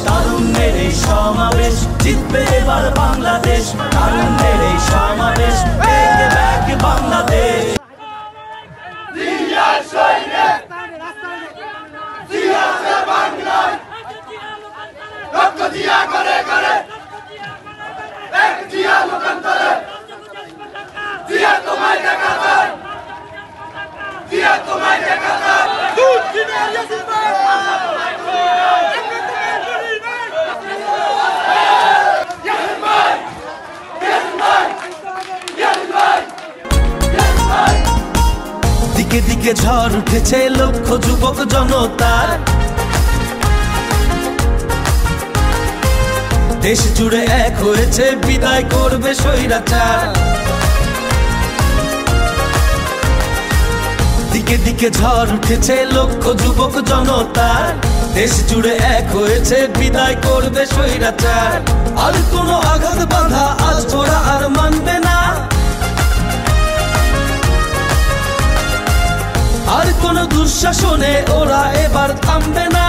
তারুণ্যের এই সমাবেশ, জিতবে এবার বাংলাদেশ। তারুণ্যের এই সমাবেশ, এগিয়ে ব্যাক বাংলাদেশ। দিকে দিকে ঝড় উঠেছে লক্ষ যুবক জনতার, দেশ জুড়ে এক হয়েছে বিদায় করবে স্বৈরাচার। দিকে দিকে ঝড় উঠেছে লক্ষ যুবক জনতার, দেশ জুড়ে এক হয়েছে বিদায় করবে স্বৈরাচার। আর কোনো আঘাত বাধা আজ ওরা আর মানবে না, আর কোন দুঃশাসনে ওরা এবার থামবে না।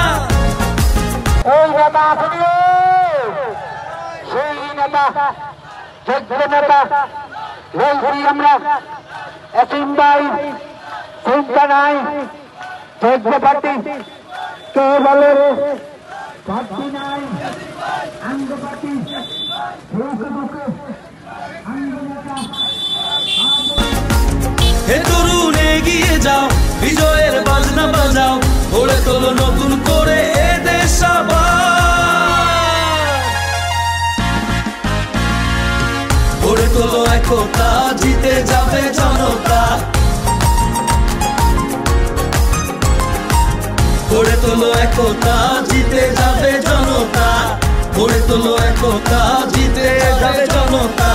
ওই নেতা আসলে সেই নেতা, যোগ্য নেতা বলছি আমরা। এসিম ভাই চিন্তা নাই, যোগ্য পার্টি কে বলে পার্টি নাই, আঙ্গ পার্টি হে তরুণ এগিয়ে যাও, বিজয়ের বাজনা বাজাও, গড়ে তোলো নতুন করে এ দেশ আবার। গড়ে তোলো একতা, জিতে যাবে জনতা। গড়ে তোলো একতা, জিতে যাবে জনতা। গড়ে তোলো একতা, জিতে যাবে জনতা।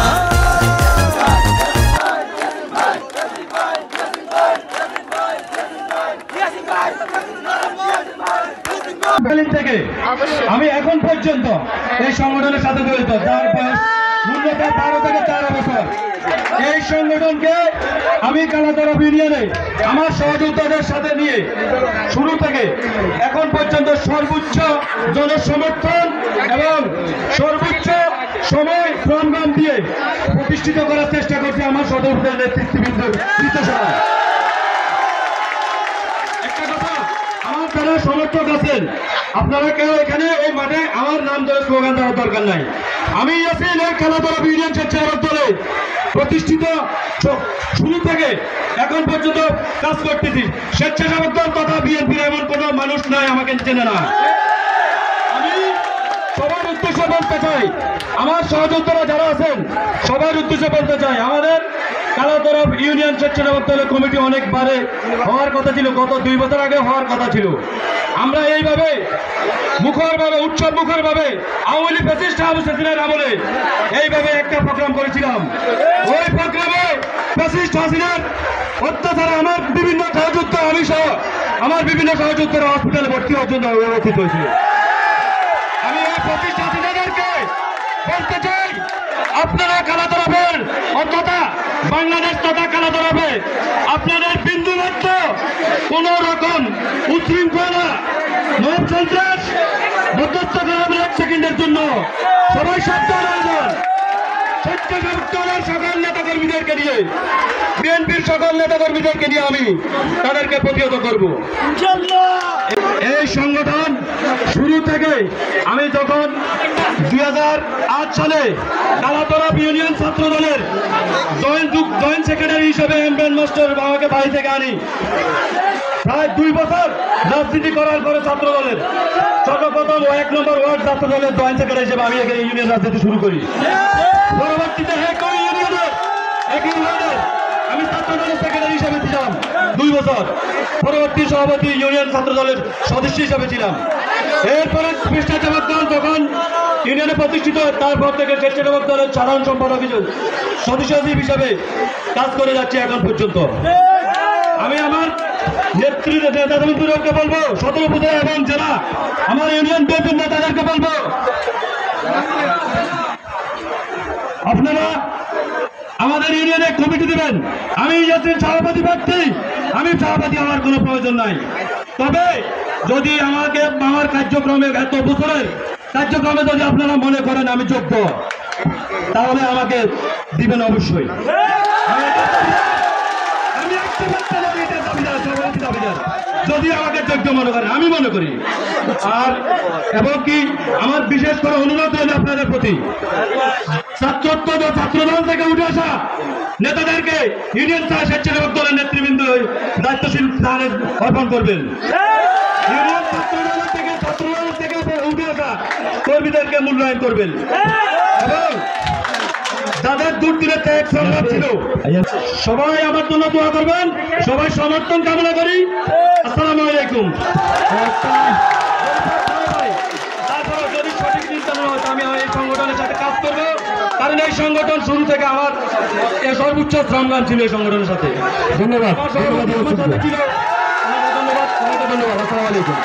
থেকে আমি এখন পর্যন্ত এই সংগঠনের সাথে জড়িত, যার বয়স মূলত 12 থেকে 14 বছর। এই সংগঠনকে আমি কালাতলা ইউনিয়নে আমার সহযোদ্ধাদের সাথে নিয়ে শুরু থেকে এখন পর্যন্ত সর্বোচ্চ জনসমর্থন এবং সর্বোচ্চ সময় সংগ্রাম দিয়ে প্রতিষ্ঠিত করার চেষ্টা করছে আমার সহযোদ্ধাদের নেতৃত্ববৃন্দের নির্দেশনায়। একটা কথা, আমার যারা সমর্থক আছেন, আপনারা কেউ এখানে এই মাঠে আমার নাম ধরে স্লোগান দেওয়ার দরকার নাই। আমি ইয়াসিন এই খেলাধুলা ইউনিয়ন স্বেচ্ছাসেবক দলে প্রতিষ্ঠিত শুরু থেকে এখন পর্যন্ত কাজ করতেছি। স্বেচ্ছাসেবক দল তথা বিএনপির এমন কোনো মানুষ নাই আমাকে চেনে না। আমি সবার উদ্দেশ্যে বলতে চাই, আমার সহযোদ্ধারা যারা আছেন সবার উদ্দেশ্যে বলতে চাই, আমাদের কালাতলা ইউনিয়ন স্বেচ্ছাসেবক দলের কমিটি অনেকবারে হওয়ার কথা ছিল, গত 2 বছর আগে হওয়ার কথা ছিল। আমরা এইভাবে মুখরভাবে, উৎসব মুখরভাবে আওয়ামী লীগ ফ্যাসিস্ট আবু হাসিনার আমলে এইভাবে একটা প্রোগ্রাম করেছিলাম। ওই প্রোগ্রামে ফ্যাসিস্ট হাসিনার অত্যাচারে আমার বিভিন্ন সহযোদ্ধা, আমি সহ আমার বিভিন্ন সহযোদ্ধারা হসপিটালে ভর্তি হওয়ার জন্য ব্যবস্থিত হয়েছিল। আমি এই ফ্যাসিস্ট হাসিনাদেরকে বলতে চাই, আপনারা কালাতলাবের অন্তত বাংলাদেশ তথা কালাতলাবে আপনাদের বিন্দুমাত্র কোন রকম উচ্ছৃঙ্খলা, মব সন্ত্রাস মধ্যস্থ করাবেন 1 সেকেন্ডের জন্য। সবাই সাবধান হয়ে যান। স্বেচ্ছাসেবক দলের সকল নেতাকর্মীদেরকে নিয়ে, বিএনপির সকল নেতাকর্মীদেরকে নিয়ে আমি তাদেরকে প্রতিহত করব। এই সংগঠন শুরু থেকে আমি যখন 2008 সালে কালাতলা ইউনিয়ন ছাত্র দলের জয়েন্ট সেক্রেটারি হিসেবে এমরান মাস্টার বাবাকে বাড়ি থেকে আনি, প্রায় 2 বছর রাজনীতি করার পরে ছাত্র দলের সর্বপ্রথম 1 নম্বর ওয়ার্ড ছাত্র দলের জয়েন্ট সেক্রেটারি হিসেবে আমি এখানে ইউনিয়ন রাজনীতি শুরু করি। পরবর্তীতে একই ইউনিয়নের আমি ছাত্র দলের সেক্রেটারি হিসেবে ছিলাম 2 বছর। পরবর্তী সভাপতি ইউনিয়ন ছাত্র দলের সদস্য হিসেবে ছিলাম। এরপরে স্বেচ্ছাসেবক দল যখন ইউনিয়নে প্রতিষ্ঠিত, তারপর থেকে স্বেচ্ছাসেবক দলের সাধারণ সম্পাদক সদস্য হিসেবে কাজ করে যাচ্ছি এখন পর্যন্ত। আমি আমার নেতাদেরকে বলবো, 17 উপজেলা এবং জেলা আমার ইউনিয়ন বিএনপির নেতাদেরকে বলবো, আপনারা আমাদের ইউনিয়নে কমিটি দিবেন। আমি ইয়াসিন সভাপতি প্রার্থী, আমি সভাপতি হওয়ার কোনো প্রয়োজন নাই। তবে যদি আমাকে আমার কার্যক্রমে এত বছরের কার্যক্রমে যদি আপনারা মনে করেন আমি যোগ্য, তাহলে আমাকে দিবেন অবশ্যই। আমি একটা বাচ্চা নবী, এটা দাবিদার, সভাপতি দাবিদার। যদি আমাকে যোগ্য মনে করেন, আমি মনে করি। আর এবং কি আমার বিশেষ করে অনুরোধ রইল আপনাদের প্রতি, ছাত্রদল থেকে উঠে আসা নেতাদেরকে ইউনিয়ন স্বেচ্ছাসেবক দলের নেতৃবৃন্দ দায়িত্বশীল স্থানে অর্পণ করবেন। ইউনিয়ন ছাত্রদল থেকে উঠে আসা কর্মীদেরকে মূল্যায়ন করবেন এবং যাদের দুর্দিনের ত্যাগ সংগ্রাম ছিল সবাই আমার জন্য দোয়া করবেন। সবাই সমর্থন কামনা করি। আসসালামু আলাইকুম। তারপরে যদি সঠিক চিন্তা হয় আমি এই সংগঠনের সাথে কাজ করবো, কারণ এই সংগঠন শুরু থেকে আমার সর্বোচ্চ সংগ্রাম ছিল এই সংগঠনের সাথে। ধন্যবাদ। ধন্যবাদ। আসসালামু আলাইকুম।